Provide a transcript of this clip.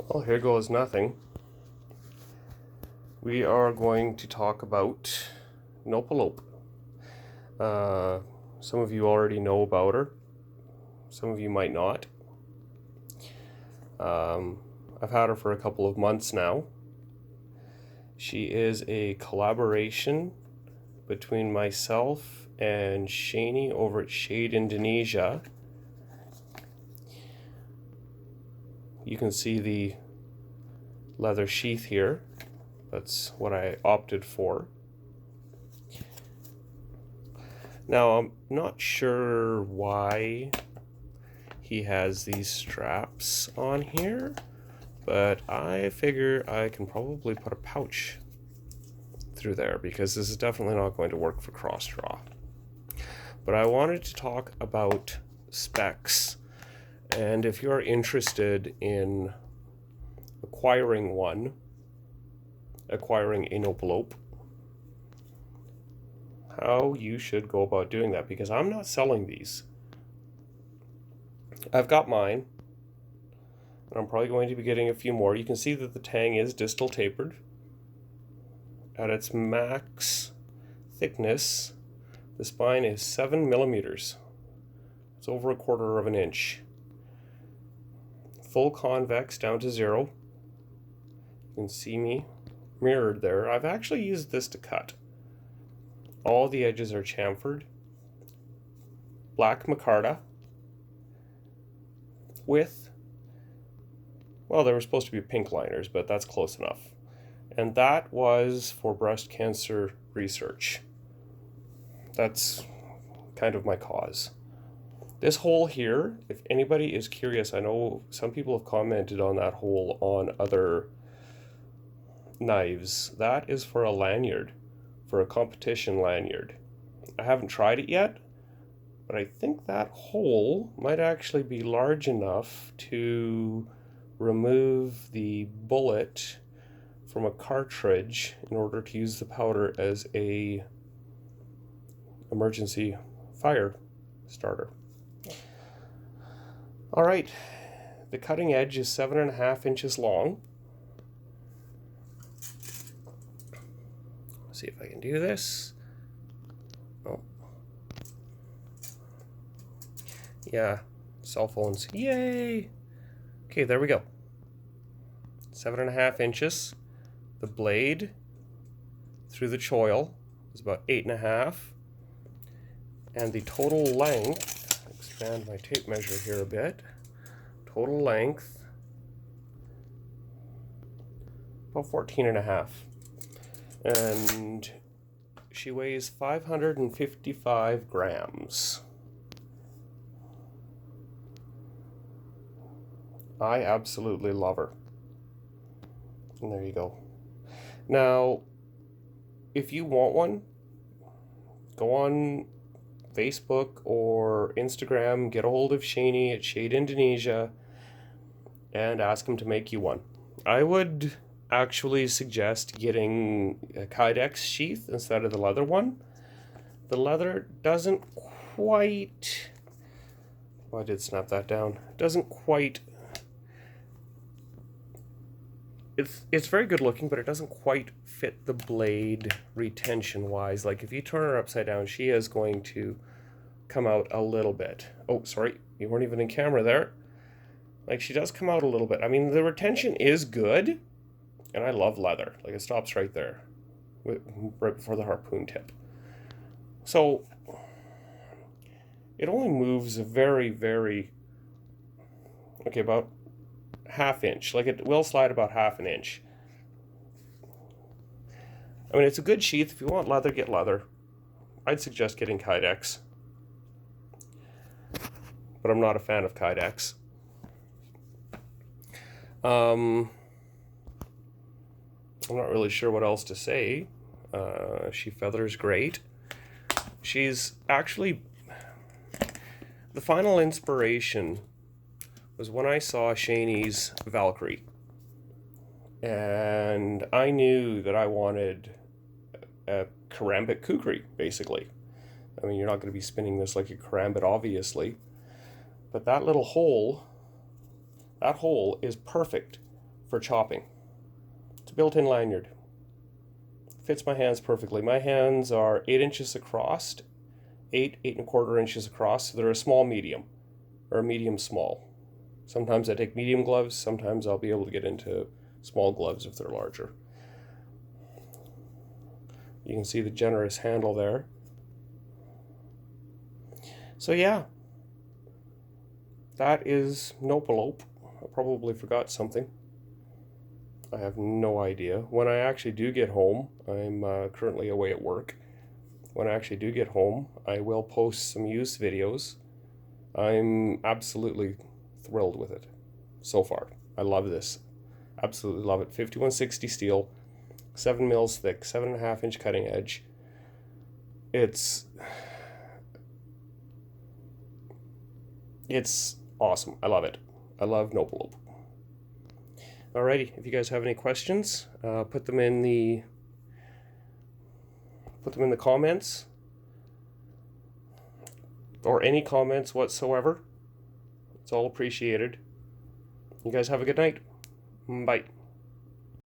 Well, here goes nothing. We are going to talk about Nopealope. Some of you already know about her. Some of you might not. I've had her for a couple of months now. She is a collaboration between myself and Shani over at Shade Indonesia. You can see the leather sheath here. That's what I opted for. Now, I'm not sure why he has these straps on here, but I figure I can probably put a pouch through there because this is definitely not going to work for cross draw. But I wanted to talk about specs, and if you're interested in acquiring a Nopealope, how you should go about doing that, because I'm not selling these. I've got mine, and I'm probably going to be getting a few more. You can see that the tang is distal tapered. At its max thickness, the spine is 7 millimeters. It's over 1/4 of an inch. Full convex down to 0. You can see me mirrored there. I've actually used this to cut. All the edges are chamfered. Black micarta with, well, there were supposed to be pink liners, but that's close enough. And that was for breast cancer research. That's kind of my cause. This hole here, if anybody is curious, I know some people have commented on that hole on other knives. That is for a lanyard, for a competition lanyard. I haven't tried it yet, but I think that hole might actually be large enough to remove the bullet from a cartridge in order to use the powder as a emergency fire starter. All right, the cutting edge is 7.5 inches long. See if I can do this. Oh. Yeah, cell phones, yay! Okay, there we go. 7.5 inches. The blade through the choil is about 8.5. And the total length, expand my tape measure here a bit. Total length, about 14.5. And she weighs 555 grams. I absolutely love her. And there you go. Now, if you want one, go on Facebook or Instagram, get a hold of Shani at Shade Indonesia, and ask him to make you one. I would actually suggest getting a Kydex sheath instead of the leather one. The leather doesn't quite, well, I did snap that down, doesn't quite, it's very good looking, but it doesn't quite fit the blade retention wise. Like if you turn her upside down, she is going to come out a little bit. Oh, sorry, you weren't even in camera there. Like she does come out a little bit. I mean, the retention is good, and I love leather. Like it stops right there, right before the harpoon tip. So it only moves a very, very, okay, about 1/2 inch. Like it will slide about 1/2 inch. I mean, it's a good sheath. If you want leather, get leather. I'd suggest getting Kydex, but I'm not a fan of Kydex. I'm not really sure what else to say. She feathers great. She's actually, the final inspiration was when I saw Shani's Valkyrie, and I knew that I wanted a karambit khukuri, basically. I mean, you're not going to be spinning this like a karambit, obviously, but that little hole, that hole is perfect for chopping. It's a built-in lanyard. Fits my hands perfectly. My hands are 8 inches across, 8.25 inches across. So they're a small medium, or a medium small. Sometimes I take medium gloves, sometimes I'll be able to get into small gloves if they're larger. You can see the generous handle there. So yeah, that is Nopealope. I probably forgot something. I have no idea. When I actually do get home, I'm currently away at work. When I actually do get home, I will post some use videos. I'm absolutely thrilled with it so far. I love this. Absolutely love it. 5160 steel, 7 mils thick, 7.5 inch cutting edge. It's awesome. I love it. I love Nopealope. Alrighty, if you guys have any questions, put them in the comments, or any comments whatsoever. It's all appreciated. You guys have a good night. Bye.